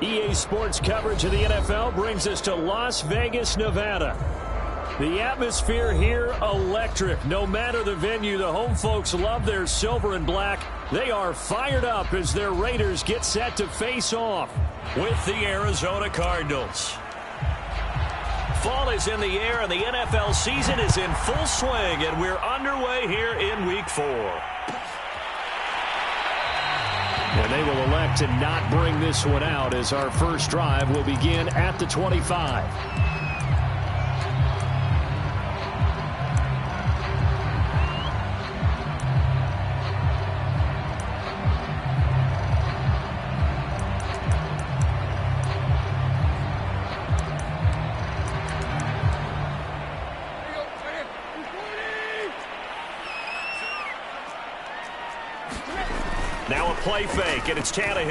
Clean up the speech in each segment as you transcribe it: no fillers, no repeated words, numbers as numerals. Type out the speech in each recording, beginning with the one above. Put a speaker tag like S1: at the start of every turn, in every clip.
S1: EA Sports coverage of the NFL brings us to Las Vegas, Nevada. The atmosphere here, electric. No matter the venue, the home folks love their silver and black. They are fired up as their Raiders get set to face off with the Arizona Cardinals. Fall is in the air, and the NFL season is in full swing, and we're underway here in Week 4. And they will elect to not bring this one out as our first drive will begin at the 25.
S2: Now a play fake, and it's Tannehill.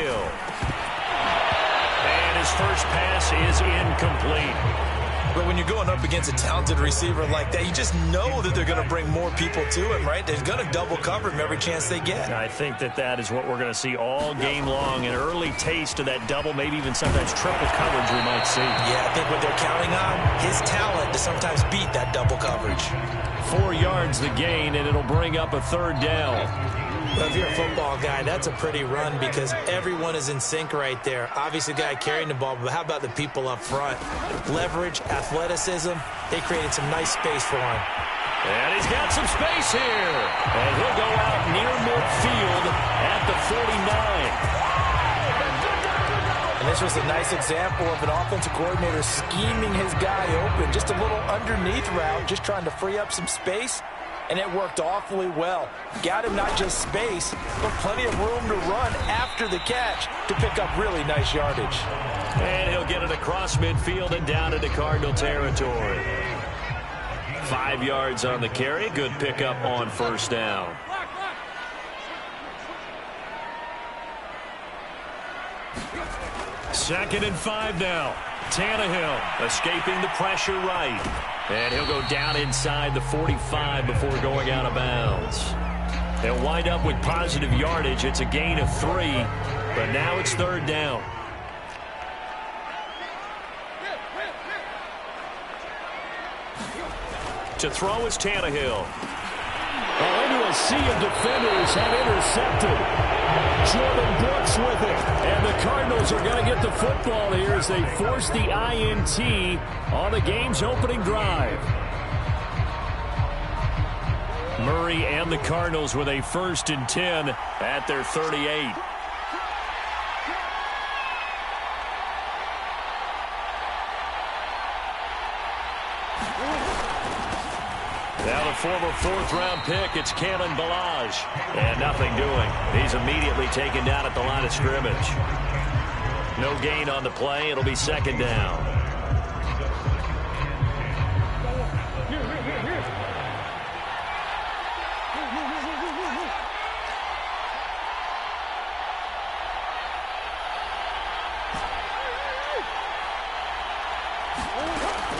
S2: And his first pass is incomplete.
S3: But when you're going up against a talented receiver like that, you just know that they're going to bring more people to him, right? They're going to double cover him every chance they get.
S1: I think that is what we're going to see all game long. An early taste of that double, maybe even sometimes triple coverage we might see.
S3: Yeah, I think what they're counting on, his talent to sometimes beat that double coverage.
S1: 4 yards the gain, and it'll bring up a third down.
S3: Well, if you're a football guy, that's a pretty run because everyone is in sync right there. Obviously, the guy carrying the ball, but how about the people up front? Leverage, athleticism, they created some nice space for him.
S1: And he's got some space here. And he'll go out near midfield at the 49.
S3: And this was a nice example of an offensive coordinator scheming his guy open. Just a little underneath route, just trying to free up some space. And it worked awfully well. Got him not just space, but plenty of room to run after the catch to pick up really nice yardage.
S1: And he'll get it across midfield and down into Cardinal territory. 5 yards on the carry. Good pickup on first down. Second and 5 now. Tannehill escaping the pressure right. And he'll go down inside the 45 before going out of bounds. They'll wind up with positive yardage. It's a gain of 3, but now it's third down. To throw is Tannehill. Into a sea of defenders and intercepted. Jordan Brooks with it. And the Cardinals are going to get the football here as they force the INT on the game's opening drive. Murray and the Cardinals with a 1st and 10 at their 38. Now the former 4th-round pick, it's Kalen Ballage. And nothing doing. He's immediately taken down at the line of scrimmage. No gain on the play. It'll be second down.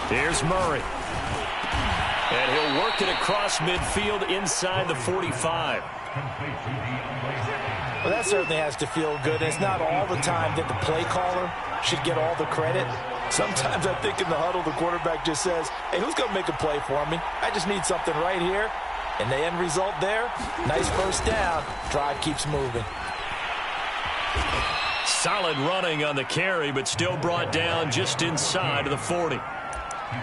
S1: Here's Murray. And he'll work it across midfield inside the 45.
S3: Well, that certainly has to feel good. It's not all the time that the play caller should get all the credit. Sometimes I think in the huddle, the quarterback just says, hey, who's going to make a play for me? I just need something right here. And the end result there, nice first down. Drive keeps moving.
S1: Solid running on the carry, but still brought down just inside of the 40.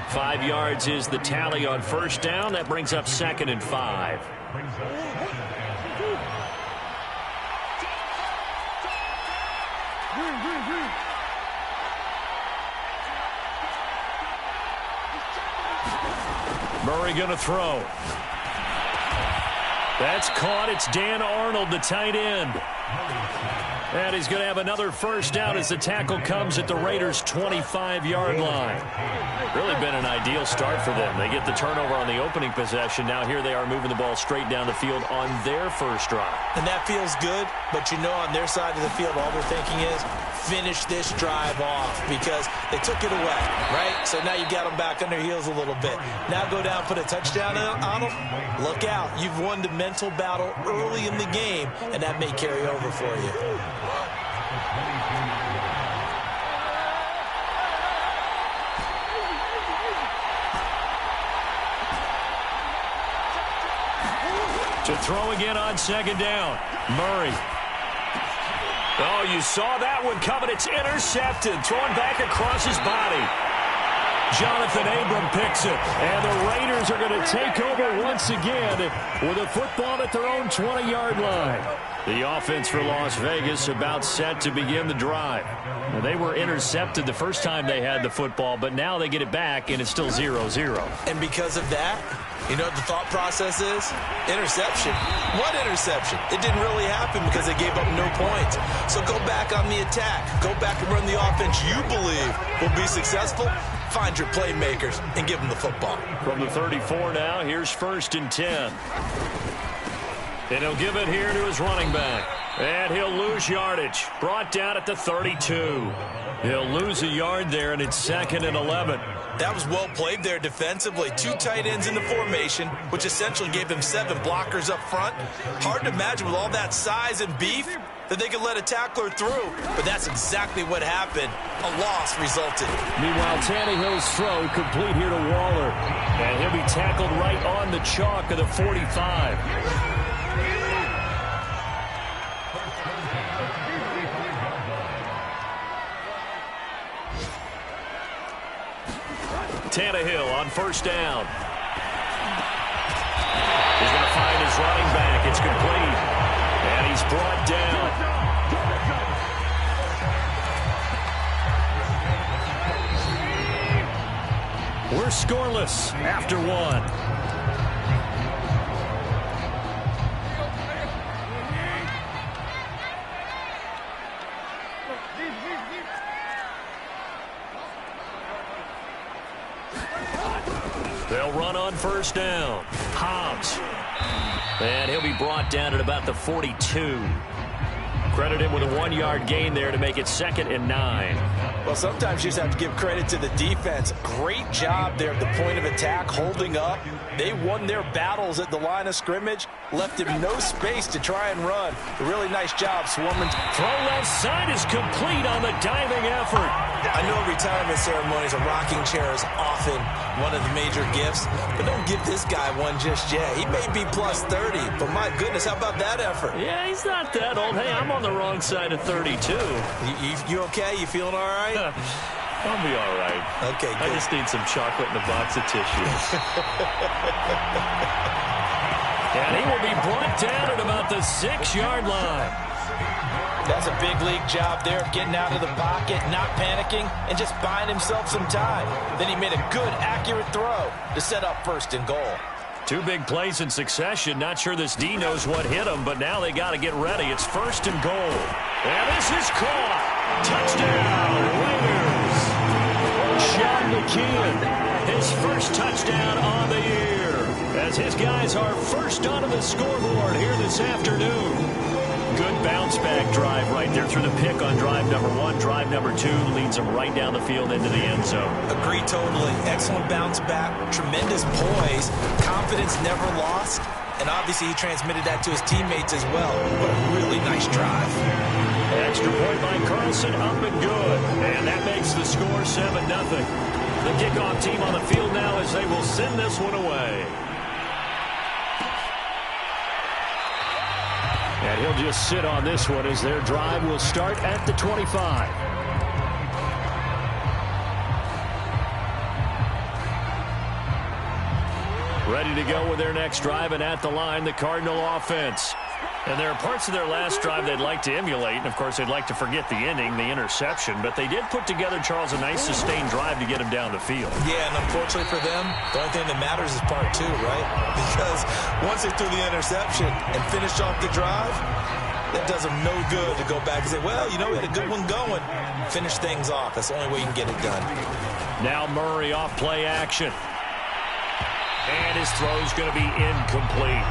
S1: 5 yards is the tally on first down. That brings up 2nd and 5. Murray going to throw. That's caught. It's Dan Arnold, the tight end. And he's going to have another first down as the tackle comes at the Raiders' 25-yard line. Really been an ideal start for them. They get the turnover on the opening possession. Now here they are moving the ball straight down the field on their first drive.
S3: And that feels good, but you know on their side of the field all they're thinking is finish this drive off because they took it away, right? So now you got them back on their heels a little bit. Now go down, put a touchdown on them. Look out. You've won the mental battle early in the game, and that may carry over for you.
S1: To throw again on second down. Murray. Oh, you saw that one coming. It's intercepted. Thrown back across his body. Jonathan Abram picks it. And the Raiders are going to take over once again with a football at their own 20-yard line. The offense for Las Vegas about set to begin the drive. Now, they were intercepted the first time they had the football, but now they get it back, and it's still 0-0.
S3: And because of that, you know what the thought process is? Interception. What interception? It didn't really happen because they gave up no points. So go back on the attack. Go back and run the offense you believe will be successful. Find your playmakers and give them the football.
S1: From the 34 now, here's 1st and 10. And he'll give it here to his running back. And he'll lose yardage. Brought down at the 32. He'll lose a yard there, and it's 2nd and 11.
S3: That was well played there defensively. 2 tight ends in the formation, which essentially gave them 7 blockers up front. Hard to imagine with all that size and beef that they could let a tackler through. But that's exactly what happened. A loss resulted.
S1: Meanwhile, Tannehill's throw complete here to Waller. And he'll be tackled right on the chalk of the 45. Tannehill on 1st down. He's going to find his running back. It's complete. And he's brought down. We're scoreless after 1. They'll run on 1st down. Hobbs. And he'll be brought down at about the 42. Credit him with a 1-yard gain there to make it 2nd and 9.
S3: Well, sometimes you just have to give credit to the defense. Great job there at the point of attack, holding up. They won their battles at the line of scrimmage, left him no space to try and run. A really nice job, swarming.
S1: Throw left side is complete on the diving effort.
S3: I know retirement ceremonies, a rocking chair is often one of the major gifts, but don't give this guy one just yet. He may be plus 30, but my goodness, how about that effort?
S1: Yeah, he's not that old. Hey, I'm on the wrong side of 32.
S3: You okay? You feeling all right?
S1: I'll be all right.
S3: Okay, good.
S1: I just need some chocolate and a box of tissues. And he will be brought down at about the 6-yard line.
S3: That's a big league job there of getting out of the pocket, not panicking, and just buying himself some time. Then he made a good, accurate throw to set up 1st and goal.
S1: 2 big plays in succession. Not sure this D knows what hit him, but now they got to get ready. It's 1st and goal. And this is caught. Touchdown, Raiders. Sean McKeon, his first touchdown on the year, as his guys are first onto the scoreboard here this afternoon. Good bounce-back drive right there through the pick on drive number 1. Drive number 2 leads them right down the field into the end zone.
S3: Agree totally. Excellent bounce-back, tremendous poise, confidence never lost, and obviously he transmitted that to his teammates as well. What a really nice drive.
S1: Extra point by Carlson, up and good. And that makes the score 7-0. The kickoff team on the field now as they will send this one away. And he'll just sit on this one as their drive will start at the 25. Ready to go with their next drive, and at the line, the Cardinal offense. And there are parts of their last drive they'd like to emulate, and of course they'd like to forget the ending, the interception, but they did put together, Charles, a nice sustained drive to get him down the field.
S3: Yeah, and unfortunately for them, the only thing that matters is part 2, right? Because once they threw the interception and finished off the drive, that does them no good to go back and say, well, you know, we had a good one going. Finish things off. That's the only way you can get it done.
S1: Now Murray off play action. And his throw's going to be incomplete.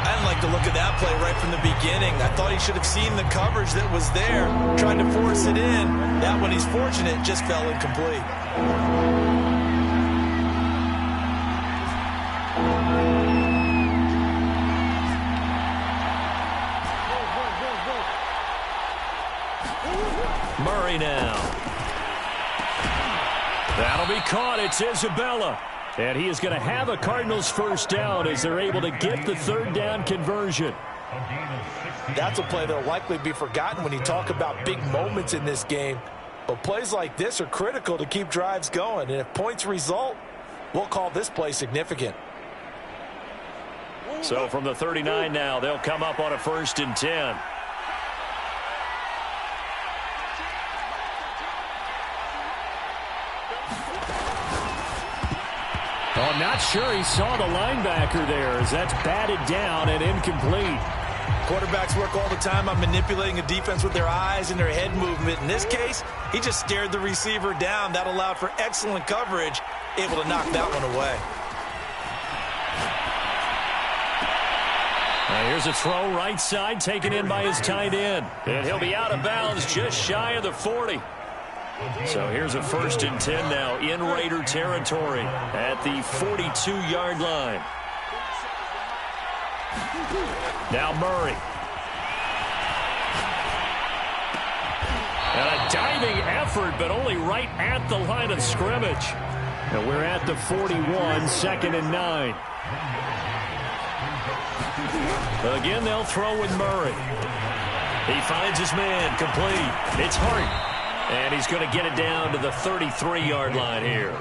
S3: I didn't like the look of that play right from the beginning. I thought he should have seen the coverage that was there, tried to force it in. That one, he's fortunate, just fell incomplete.
S1: Murray now. That'll be caught. It's Isabella. And he is going to have a Cardinals first down as they're able to get the third down conversion.
S3: That's a play that will likely be forgotten when you talk about big moments in this game. But plays like this are critical to keep drives going. And if points result, we'll call this play significant.
S1: So from the 39 now, they'll come up on a 1st and 10. Oh, not sure he saw the linebacker there as that's batted down and incomplete.
S3: Quarterbacks work all the time on manipulating a defense with their eyes and their head movement. In this case, he just stared the receiver down. That allowed for excellent coverage, able to knock that one away.
S1: Here's a throw right side taken in by his tight end. And he'll be out of bounds just shy of the 40. So here's a 1st and 10 now in Raider territory at the 42-yard line. Now Murray. And a diving effort, but only right at the line of scrimmage. And we're at the 41, 2nd and 9. Again, they'll throw with Murray. He finds his man, complete. It's Hart. And he's going to get it down to the 33-yard line here.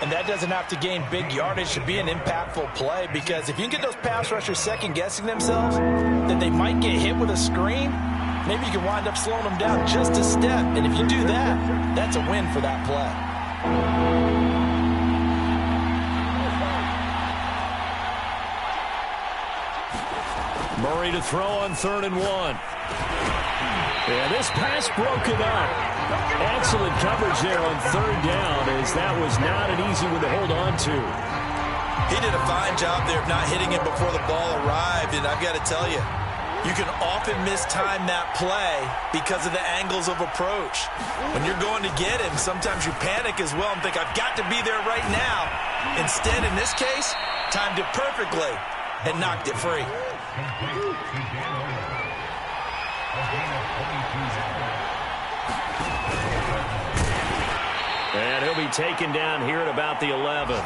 S3: And that doesn't have to gain big yardage to be an impactful play, because if you can get those pass rushers second-guessing themselves, that they might get hit with a screen, maybe you can wind up slowing them down just a step. And if you do that, that's a win for that play.
S1: Murray to throw on 3rd and 1. And this pass broken up. Excellent coverage there on 3rd down, as that was not an easy one to hold on to.
S3: He did a fine job there of not hitting it before the ball arrived, and I've got to tell you, you can often mistime that play because of the angles of approach. When you're going to get him, sometimes you panic as well and think, I've got to be there right now. Instead, in this case, timed it perfectly and knocked it free.
S1: And he'll be taken down here at about the 11.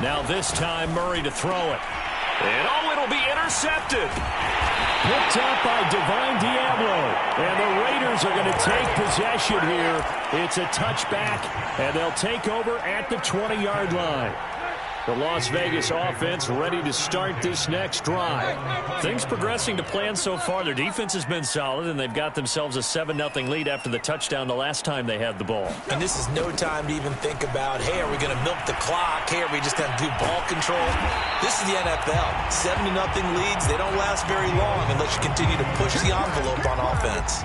S1: Now this time, Murray to throw it. And it'll be intercepted. Picked up by Divine Diablo. And the Raiders are going to take possession here. It's a touchback, and they'll take over at the 20-yard line. The Las Vegas offense ready to start this next drive. Things progressing to plan so far. Their defense has been solid, and they've got themselves a 7-0 lead after the touchdown the last time they had the ball.
S3: And this is no time to even think about, hey, are we going to milk the clock? Hey, are we just going to do ball control? This is the NFL. 7-0 leads, they don't last very long unless you continue to push the envelope on offense.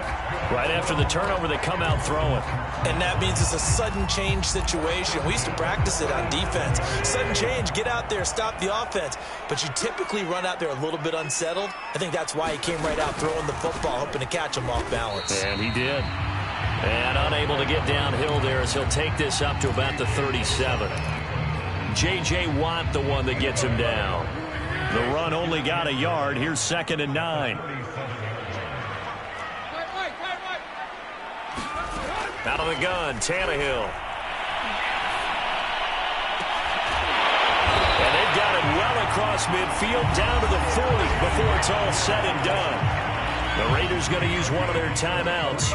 S1: Right after the turnover, they come out throwing.
S3: And that means it's a sudden change situation. We used to practice it on defense. Sudden change, get out there, stop the offense. But you typically run out there a little bit unsettled. I think that's why he came right out throwing the football, hoping to catch him off balance.
S1: And he did. And unable to get downhill there as he'll take this up to about the 37. J.J. Watt, the one that gets him down. The run only got a yard. Here's 2nd and 9. Out of the gun, Tannehill. And they've got it well across midfield, down to the 40 before it's all said and done. The Raiders going to use one of their timeouts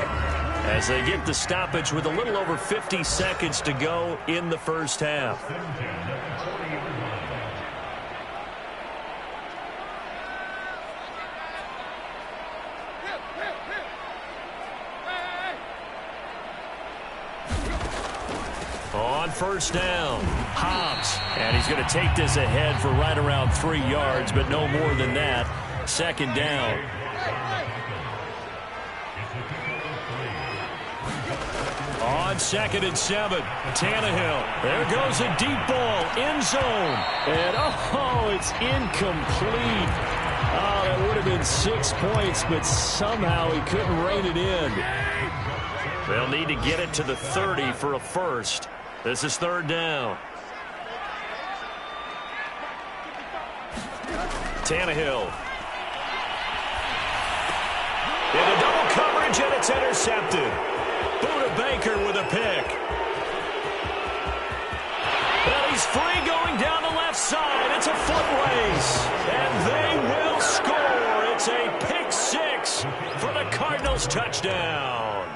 S1: as they get the stoppage with a little over 50 seconds to go in the first half. On first down, Hobbs. And he's going to take this ahead for right around 3 yards, but no more than that. 2nd down. On 2nd and 7, Tannehill. There goes a deep ball, end zone. And, it's incomplete. Oh, that would have been 6 points, but somehow he couldn't rein it in.
S2: They'll need to get it to the 30 for a first. This is 3rd down. Tannehill. Into double coverage, and it's intercepted. Buda Baker with a pick. Well, he's free going down the left side. It's a foot race, and they will score. It's a pick 6 for the Cardinals touchdown.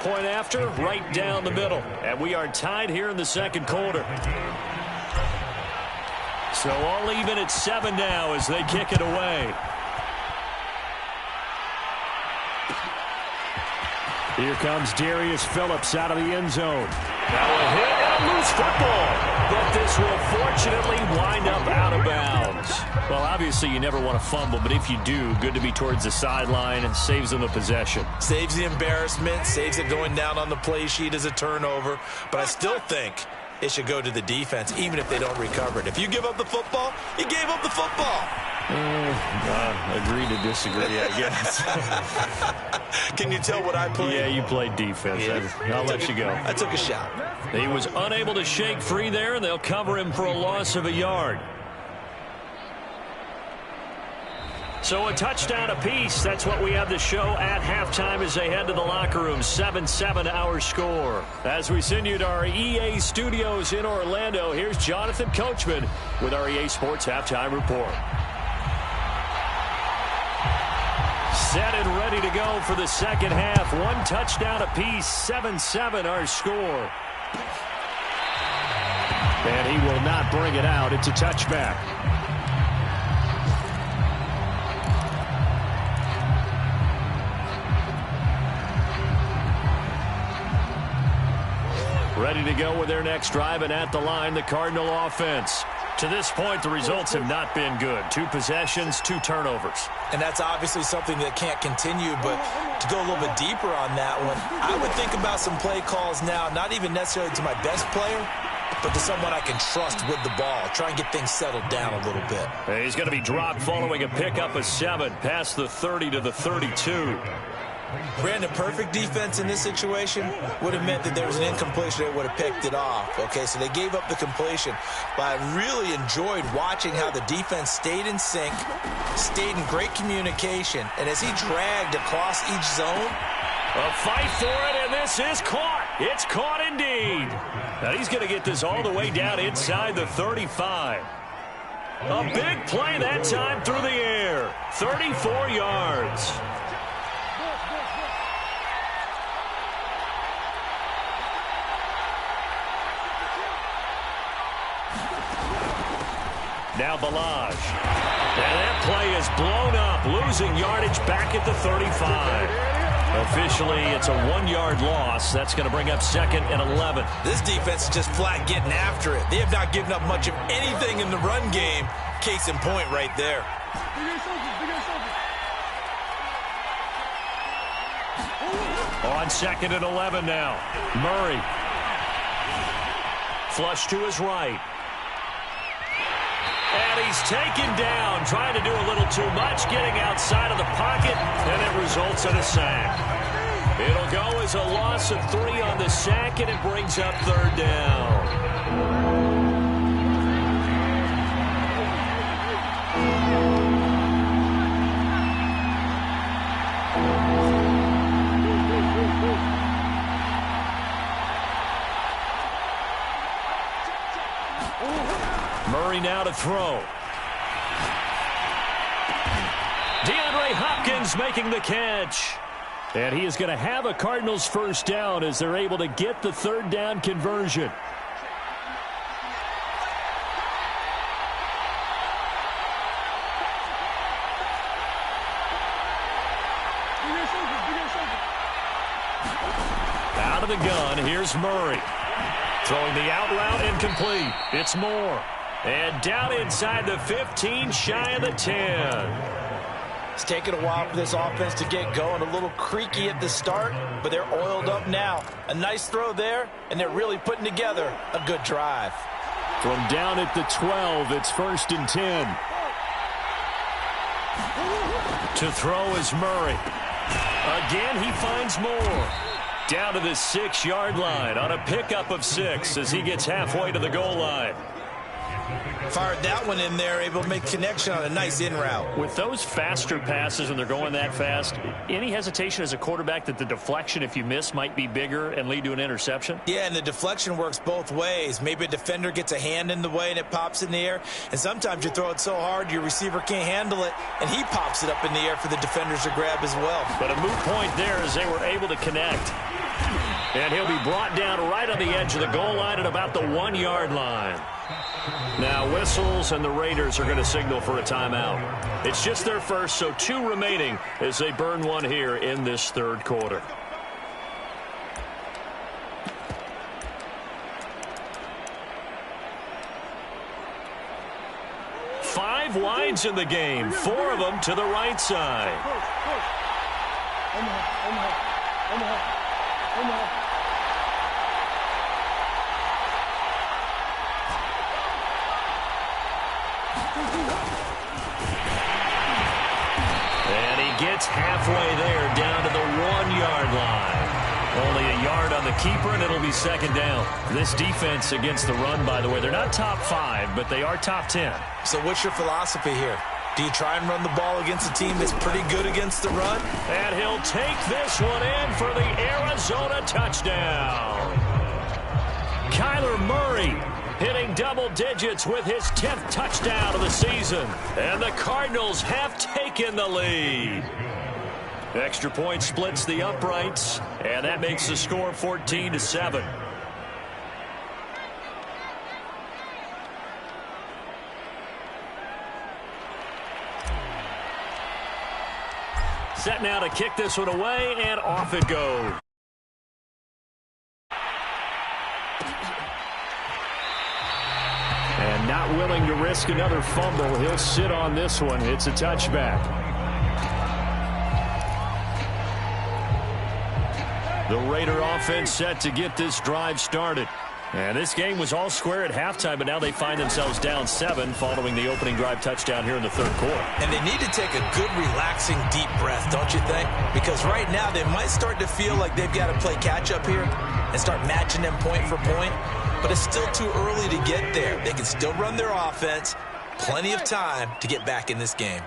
S1: Point after, right down the middle. And we are tied here in the 2nd quarter. So all even at 7 now as they kick it away. Here comes Darius Phillips out of the end zone.
S2: Now a hit and a loose football. But this will fortunately wind up out of bounds.
S1: Well, obviously you never want to fumble, but if you do, good to be towards the sideline and saves them the possession.
S3: Saves the embarrassment, saves it going down on the play sheet as a turnover. But I still think it should go to the defense, even if they don't recover it. If you give up the football, you gave up the football.
S1: Agree to disagree, I guess.
S3: Can you tell what I played?
S1: Yeah, you played defense. Yeah. I'll let you go.
S3: I took a shot.
S1: He was unable to shake free there, and they'll cover him for a loss of a yard. So a touchdown apiece. That's what we have to show at halftime as they head to the locker room. 7-7 our score. As we send you to our EA studios in Orlando, here's Jonathan Coachman with our EA Sports Halftime Report. Set and ready to go for the second half. 1 touchdown apiece. 7-7 our score. And he will not bring it out. It's a touchback. Ready to go with their next drive, and at the line, the Cardinal offense. To this point, the results have not been good. 2 possessions, 2 turnovers.
S3: And that's obviously something that can't continue, but to go a little bit deeper on that one, I would think about some play calls now, not even necessarily to my best player, but to someone I can trust with the ball. Try and get things settled down a little bit.
S1: He's going to be dropped following a pickup of 7, past the 30 to the 32.
S3: Brandon, perfect defense in this situation would have meant that there was an incompletion that would have picked it off. Okay, so they gave up the completion. But I really enjoyed watching how the defense stayed in sync, stayed in great communication, and as he dragged across each zone.
S1: A fight for it, and this is caught. It's caught indeed. Now he's going to get this all the way down inside the 35. A big play that time through the air. 34 yards. Now Balaj. And that play is blown up, losing yardage back at the 35. Officially, it's a 1-yard loss. That's going to bring up 2nd and 11.
S3: This defense is just flat getting after it. They have not given up much of anything in the run game. Case in point right there.
S1: On 2nd and 11 now. Murray. Flush to his right. And he's taken down, trying to do a little too much, getting outside of the pocket, and it results in a sack. It'll go as a loss of 3 on the sack, and it brings up 3rd down. Murray now to throw. DeAndre Hopkins making the catch. And he is going to have a Cardinals first down as they're able to get the 3rd down conversion. Out of the gun, here's Murray. Throwing the out route incomplete. It's Moore. And down inside the 15, shy of the 10.
S3: It's taken a while for this offense to get going. A little creaky at the start, but they're oiled up now. A nice throw there, and they're really putting together a good drive.
S1: From down at the 12, it's 1st and 10. To throw is Murray. Again, he finds more. Down to the 6-yard line on a pickup of 6 as he gets halfway to the goal line.
S3: Fired that one in there, able to make connection on a nice in route.
S1: With those faster passes and they're going that fast, any hesitation as a quarterback that the deflection, if you miss, might be bigger and lead to an interception?
S3: Yeah, and the deflection works both ways. Maybe a defender gets a hand in the way and it pops in the air, and sometimes you throw it so hard your receiver can't handle it, and he pops it up in the air for the defenders to grab as well.
S1: But a moot point there as they were able to connect. And he'll be brought down right on the edge of the goal line at about the 1-yard line. Now whistles, and the Raiders are going to signal for a timeout. It's just their first, so 2 remaining as they burn one here in this third quarter. Five wides in the game, 4 of them to the right side. And he gets halfway there, down to the 1-yard line. Only a yard on the keeper, and it'll be 2nd down. This defense against the run, by the way, they're not top 5, but they are top 10.
S3: So what's your philosophy here? Do you try and run the ball against a team that's pretty good against the run?
S1: And he'll take this one in for the Arizona touchdown. Kyler Murray hitting double digits with his 10th touchdown of the season. And the Cardinals have taken the lead. Extra point splits the uprights, and that makes the score 14-7. Set now to kick this one away, and off it goes. And not willing to risk another fumble, he'll sit on this one. It's a touchback. The Raider offense set to get this drive started. And this game was all square at halftime, but now they find themselves down 7 following the opening drive touchdown here in the third quarter.
S3: And they need to take a good, relaxing, deep breath, don't you think? Because right now they might start to feel like they've got to play catch-up here and start matching them point for point. But it's still too early to get there. They can still run their offense. Plenty of time to get back in this game.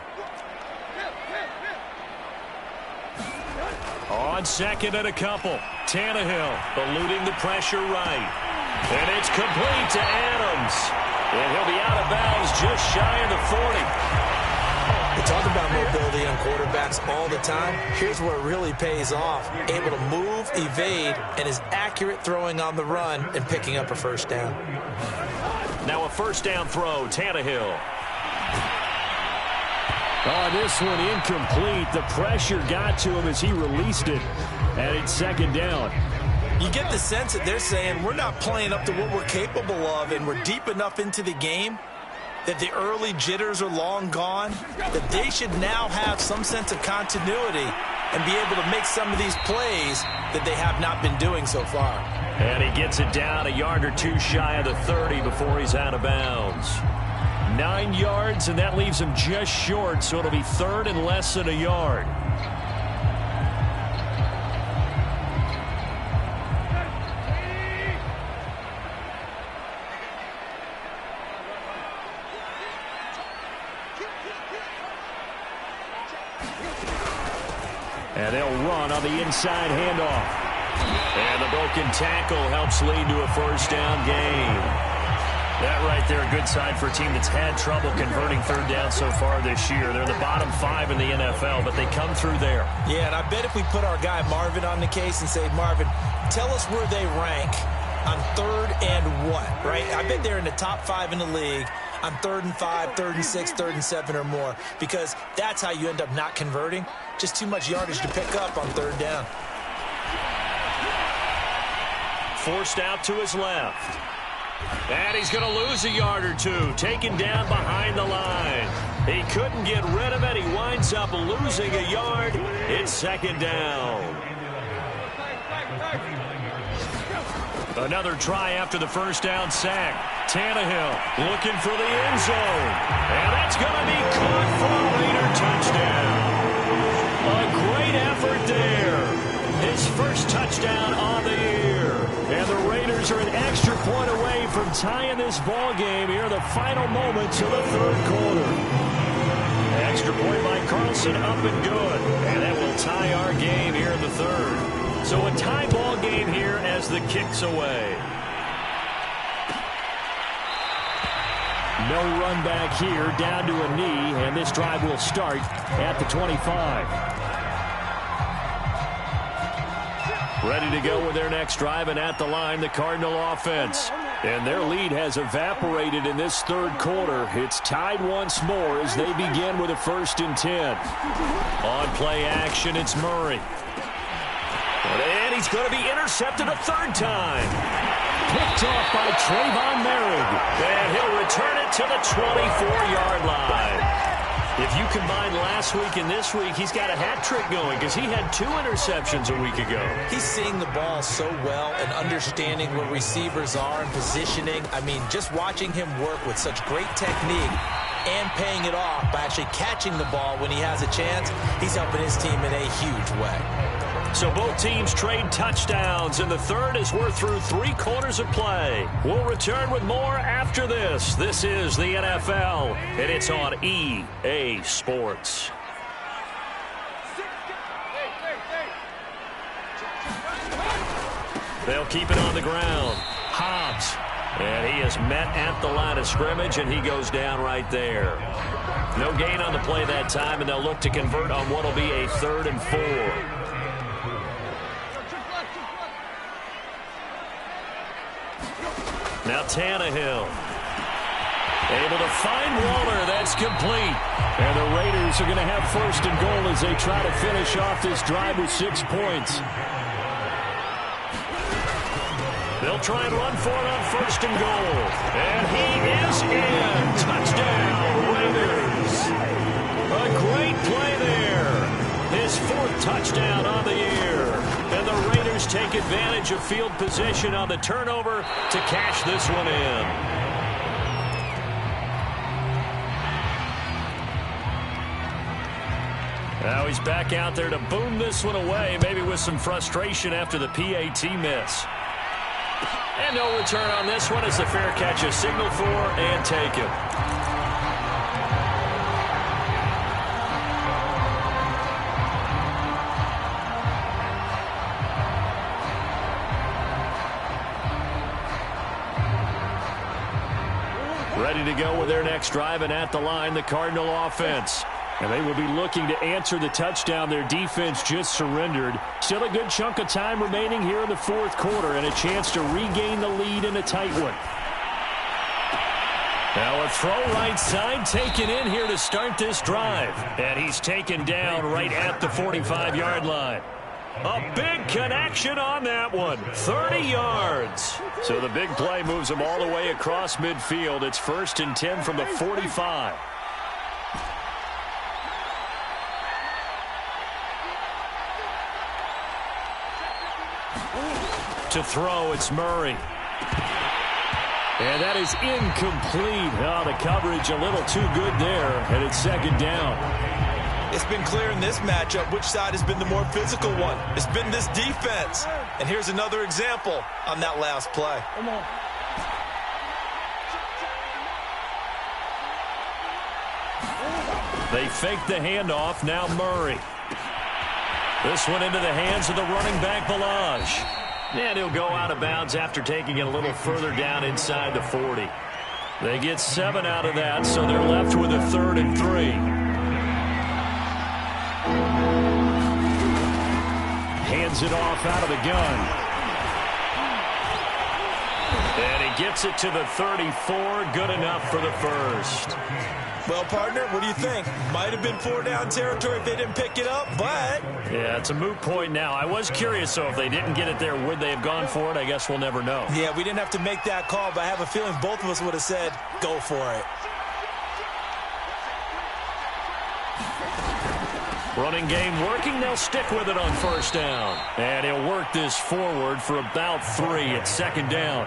S1: On 2nd and a couple, Tannehill eluding the pressure right. And it's complete to Adams. And he'll be out of bounds just shy of the 40.
S3: We talk about mobility on quarterbacks all the time. Here's where it really pays off. Able to move, evade, and is accurate throwing on the run and picking up a 1st down.
S1: Now a 1st down throw, Tannehill. Oh, this one incomplete. The pressure got to him as he released it. And it's 2nd down.
S3: You get the sense that they're saying we're not playing up to what we're capable of, and we're deep enough into the game that the early jitters are long gone, that they should now have some sense of continuity and be able to make some of these plays that they have not been doing so far.
S1: And he gets it down a yard or 2 shy of the 30 before he's out of bounds. 9 yards, and that leaves him just short, so it'll be 3rd and less than a yard. And they'll run on the inside handoff. And the broken tackle helps lead to a 1st down gain. That right there, a good sign for a team that's had trouble converting 3rd down so far this year. They're the bottom 5 in the NFL, but they come through there.
S3: Yeah, and I bet if we put our guy Marvin on the case and say, Marvin, tell us where they rank on 3rd and what, right? I bet they're in the top 5 in the league on 3rd and 5, 3rd and 6, 3rd and 7 or more, because that's how you end up not converting. Just too much yardage to pick up on 3rd down.
S1: Forced out to his left. And he's going to lose a yard or 2, taken down behind the line.
S2: He couldn't get rid of it. He winds up losing a yard. It's second down. Another try after the first down sack. Tannehill looking for the end zone. And that's going to be caught for a Raider touchdown. A great effort there. His first touchdown on the year. And the Raiders are an extra point away from tying this ball game here in the final moments of the third quarter. Extra point by Carlson, up and good. And that will tie our game here in the third. So a tie ball game here as the kick's away.
S1: No run back here, down to a knee, and this drive will start at the 25.
S2: Ready to go with their next drive, and at the line, the Cardinal offense. And their lead has evaporated in this third quarter. It's tied once more as they begin with a 1st and 10. On play action, it's Murray. And he's going to be intercepted a third time.
S1: Picked off by Trayvon Merrick.
S2: And he'll return it to the 24-yard line. If you combine last week and this week, he's got a hat trick going because he had 2 interceptions a week ago.
S3: He's seeing the ball so well and understanding where receivers are and positioning. I mean, just watching him work with such great technique and paying it off by actually catching the ball when he has a chance, he's helping his team in a huge way.
S2: So both teams trade touchdowns, and the third as we're through 3 quarters of play. We'll return with more after this. This is the NFL, and it's on EA Sports. They'll keep it on the ground. Hobbs. And he is met at the line of scrimmage, and he goes down right there. No gain on the play that time, and they'll look to convert on what will be a 3rd and 4. Now Tannehill. Able to find Waller. That's complete.
S1: And the Raiders are going to have 1st and goal as they try to finish off this drive with 6 points.
S2: They'll try and run for it on 1st and goal. And he is in. Touchdown, Raiders. A great play there. His 4th touchdown on the year. And the Raiders take advantage of field position on the turnover to cash this one in. Now he's back out there to boom this one away, maybe with some frustration after the PAT miss. And no return on this one as the fair catch is signaled for and taken. Ready to go with their next drive, and at the line, the Cardinal offense.
S1: And they will be looking to answer the touchdown their defense just surrendered. Still a good chunk of time remaining here in the 4th quarter and a chance to regain the lead in a tight one.
S2: Now a throw right side taken in here to start this drive. And he's taken down right at the 45-yard line. A big connection on that one. 30 yards. So the big play moves them all the way across midfield. It's 1st and 10 from the 45. To throw, it's Murray. And that is incomplete. Oh, the coverage a little too good there, and it's 2nd down.
S3: It's been clear in this matchup which side has been the more physical one. It's been this defense. And here's another example on that last play. Come on.
S2: They fake the handoff. Now Murray. This one into the hands of the running back, Balaj. And he'll go out of bounds after taking it a little further down inside the 40. They get 7 out of that, so they're left with a 3rd and 3.
S1: Hands it off out of the gun.
S2: And he gets it to the 34. Good enough for the 1st.
S3: Well, partner, what do you think? Might have been 4-down territory if they didn't pick it up, but...
S2: Yeah, it's a moot point now. I was curious, though, if they didn't get it there, would they have gone for it? I guess we'll never know.
S3: Yeah, we didn't have to make that call, but I have a feeling both of us would have said, go for it.
S1: Running game working. They'll stick with it on first down. And he'll work this forward for about 3 at second down.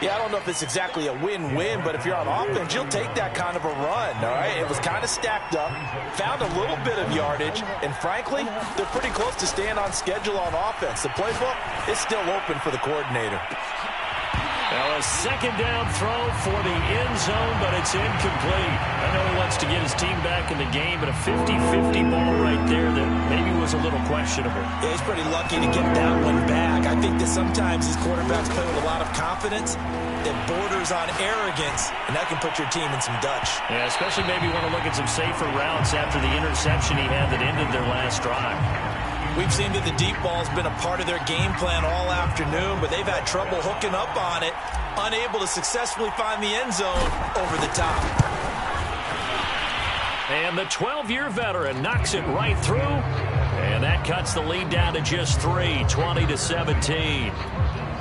S3: Yeah, I don't know if it's exactly a win-win, but if you're on offense, you'll take that kind of a run, all right? It was kind of stacked up, found a little bit of yardage, and frankly, they're pretty close to staying on schedule on offense. The playbook is still open for the coordinator.
S1: Now a second down throw for the end zone, but it's incomplete. I know he wants to get his team back in the game, but a 50-50 ball right there that maybe was a little questionable.
S3: Yeah, he's pretty lucky to get that one back. I think that sometimes these quarterbacks play with a lot of confidence that borders on arrogance, and that can put your team in some Dutch.
S1: Yeah, especially maybe want to look at some safer routes after the interception he had that ended their last drive.
S3: We've seen that the deep ball's been a part of their game plan all afternoon, but they've had trouble hooking up on it, unable to successfully find the end zone over the top.
S1: And the 12-year veteran knocks it right through, and that cuts the lead down to just 3, 20-17.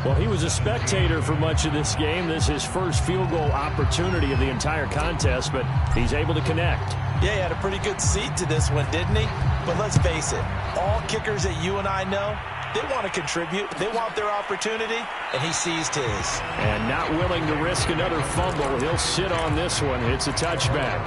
S1: Well, he was a spectator for much of this game. This is his first field goal opportunity of the entire contest, but he's able to connect.
S3: Yeah, he had a pretty good seat to this one, didn't he? But let's face it, all kickers that you and I know, they want to contribute. They want their opportunity, and he seized his.
S1: And not willing to risk another fumble, he'll sit on this one. It's a touchback.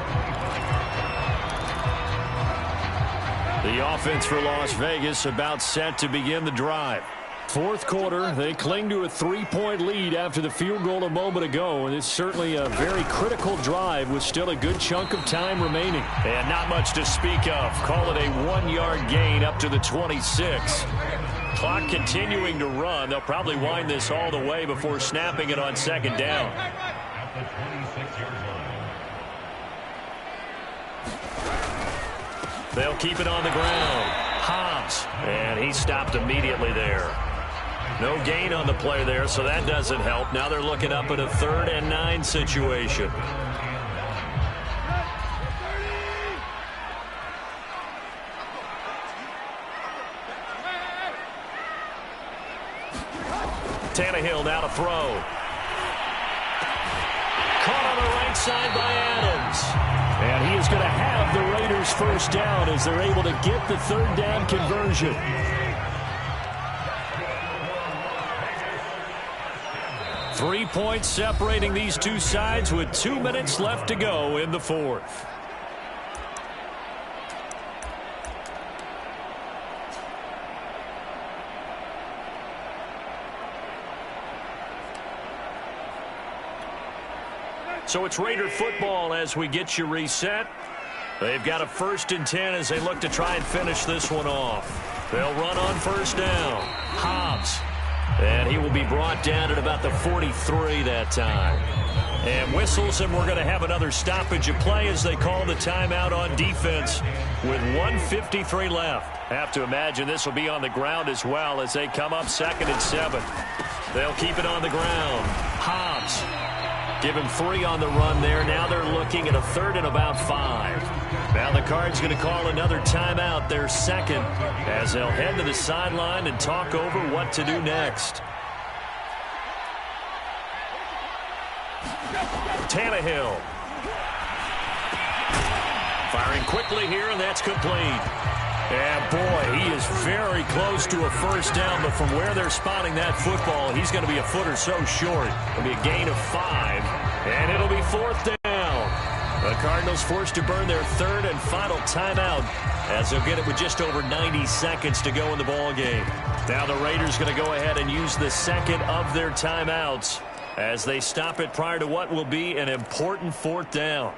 S1: The offense for Las Vegas about set to begin the drive. Fourth quarter, they cling to a 3-point lead after the field goal a moment ago, and it's certainly a very critical drive with still a good chunk of time remaining. And not much to speak of. Call it a 1-yard gain up to the 26. Clock continuing to run. They'll probably wind this all the way before snapping it on second down. They'll keep it on the ground. Hobbs, and he stopped immediately there. No gain on the play there, so that doesn't help. Now they're looking up at a 3rd and 9 situation. Tannehill now to throw. Caught on the right side by Adams. And he is going to have the Raiders first down as they're able to get the 3rd down conversion. 3 points separating these two sides with 2 minutes left to go in the fourth. So it's Raider football as we get you reset. They've got a 1st and 10 as they look to try and finish this one off. They'll run on first down. Hobbs. And he will be brought down at about the 43 that time. And whistles, and we're going to have another stoppage of play as they call the timeout on defense with 1:53 left. Have to imagine this will be on the ground as well as they come up 2nd and 7. They'll keep it on the ground. Hobbs. Give him 3 on the run there. Now they're looking at a 3rd and about 5. Now the Cards going to call another timeout, their 2nd, as they'll head to the sideline and talk over what to do next. Tannehill. Firing quickly here, and that's complete. And, boy, he is very close to a first down, but from where they're spotting that football, he's going to be a foot or so short. It'll be a gain of 5, and it'll be 4th down. The Cardinals forced to burn their 3rd and final timeout as they'll get it with just over 90 seconds to go in the ball game. Now the Raiders going to go ahead and use the 2nd of their timeouts as they stop it prior to what will be an important 4th down.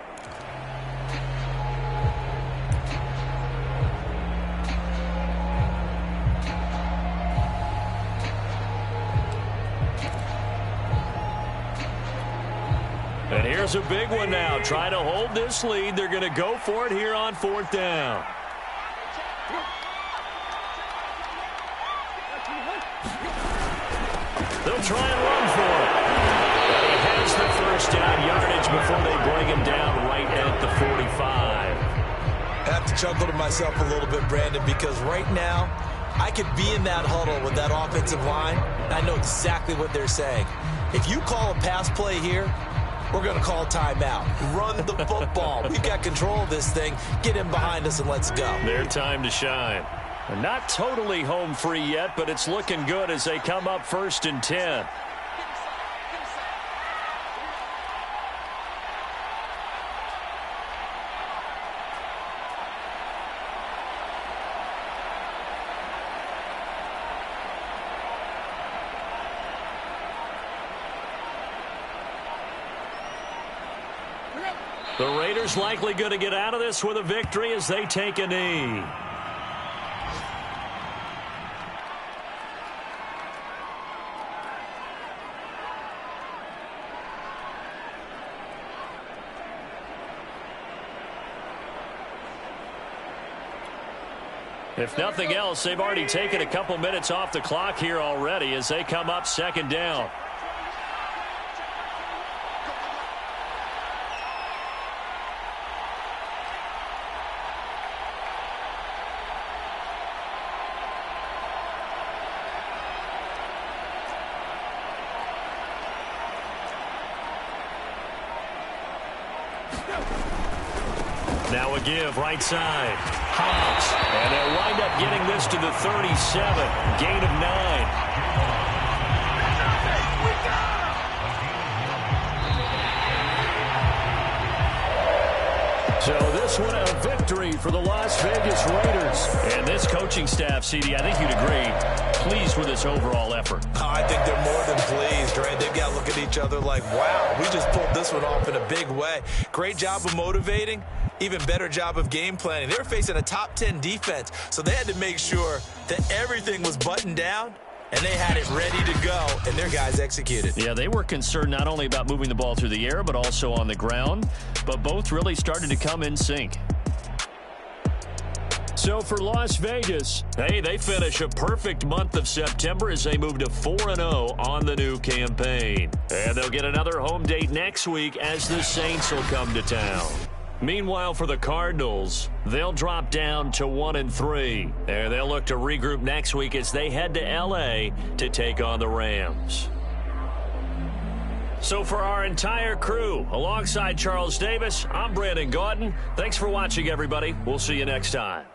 S1: And here's a big one now. Trying to hold this lead. They're going to go for it here on 4th down. They'll try and run for it. But he has the first down yardage before they bring him down right at the 45.
S3: I have to chuckle to myself a little bit, Brandon, because right now I could be in that huddle with that offensive line. I know exactly what they're saying. If you call a pass play here, we're going to call timeout. Run the football. We got control of this thing. Get him behind us and let's go.
S1: Their time to shine. They're not totally home free yet, but it's looking good as they come up 1st and 10. The Raiders likely going to get out of this with a victory as they take a knee. If nothing else, they've already taken a couple minutes off the clock here already as they come up 2nd down. Now a give right side. Hobbs. And they'll wind up getting this to the 37. Gain of 9. So this one a victory for the Las Vegas Raiders. And this coaching staff, CD, I think you'd agree, pleased with this overall effort.
S3: I think they're more than pleased, right? They've got to look at each other like, wow, we just pulled this one off in a big way. Great job of motivating. Even better job of game planning. They were facing a top 10 defense, so they had to make sure that everything was buttoned down, and they had it ready to go, and their guys executed.
S1: Yeah, they were concerned not only about moving the ball through the air, but also on the ground, but both really started to come in sync. So for Las Vegas, hey, they finish a perfect month of September as they move to 4-0 on the new campaign. And they'll get another home date next week as the Saints will come to town. Meanwhile, for the Cardinals, they'll drop down to 1-3. And they'll look to regroup next week as they head to L.A. to take on the Rams. So for our entire crew, alongside Charles Davis, I'm Brandon Gaudin. Thanks for watching, everybody. We'll see you next time.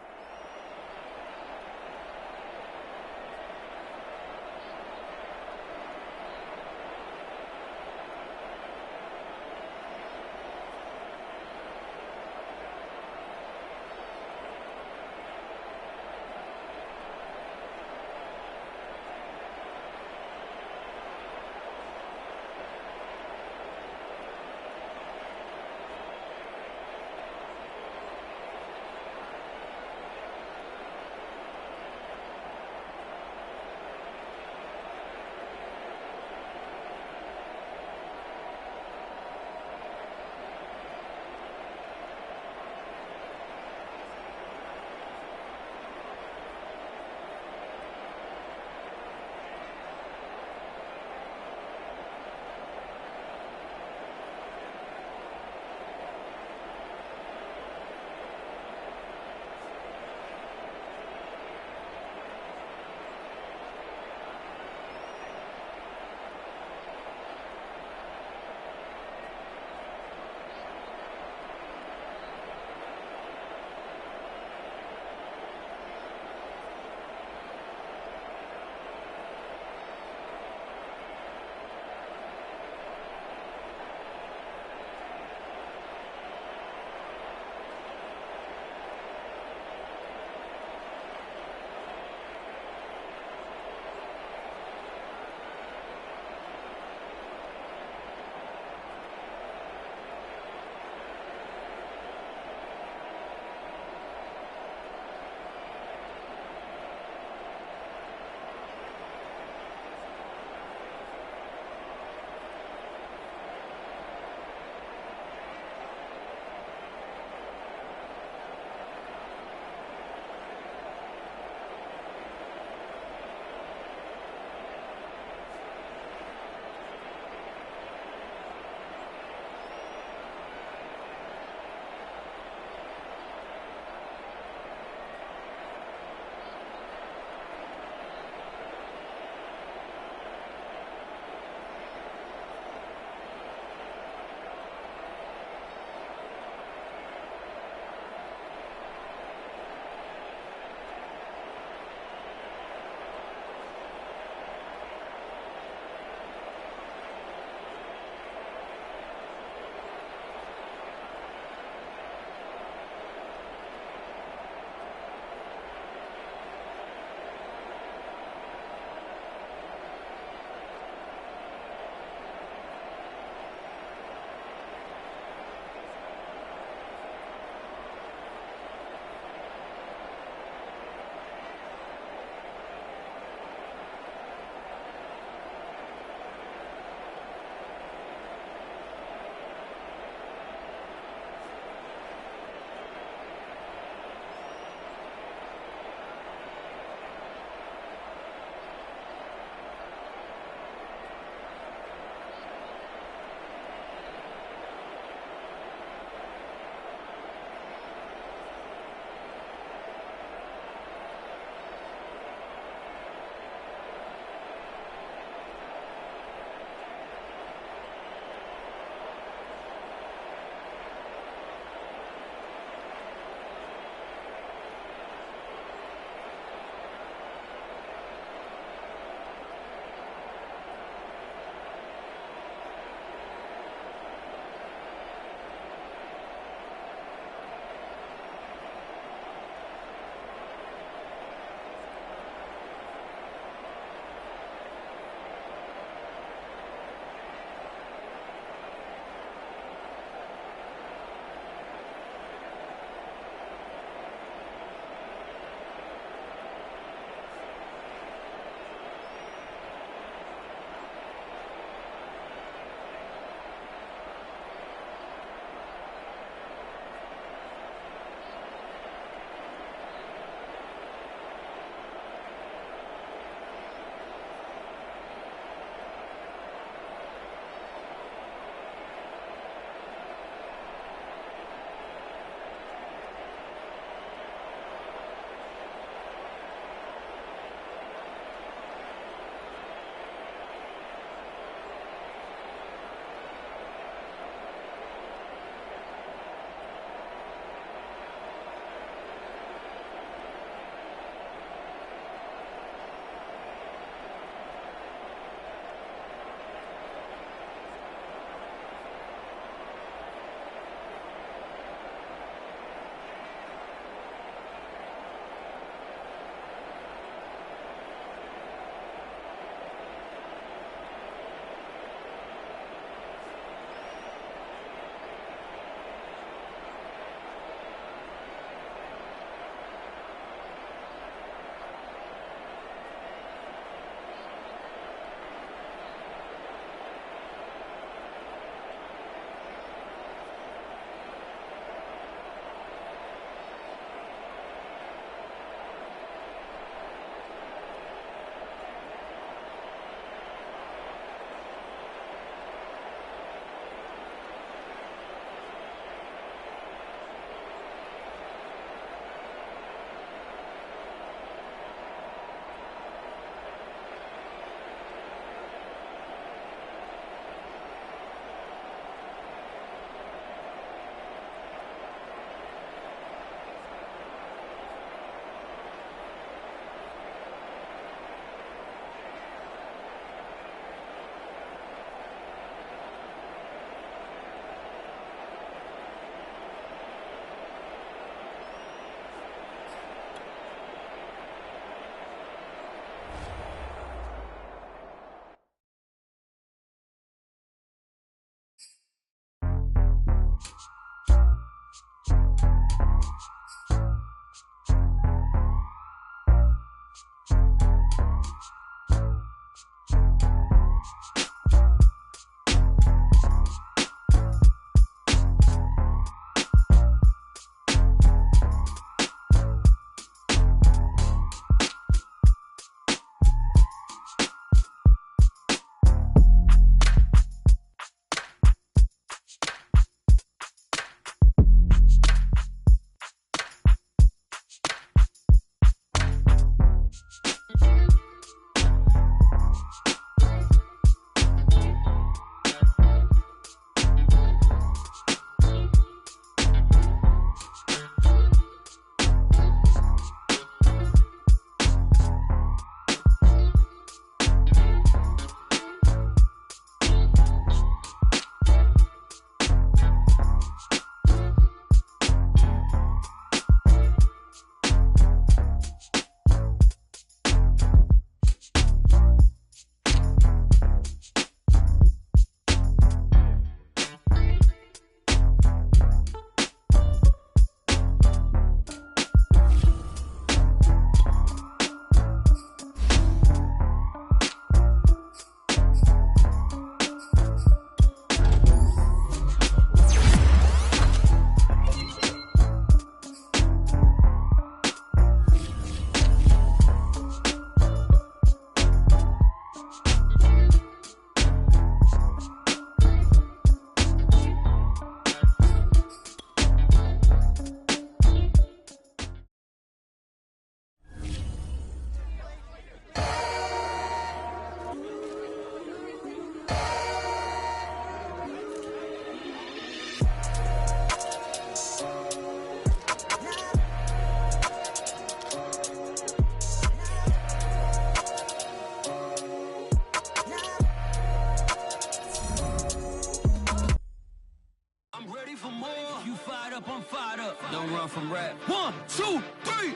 S4: up, I'm fired up. Don't run from rap. 1, 2, 3.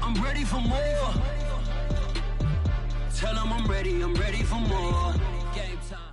S4: I'm ready for more. Tell them I'm ready for more. Game time.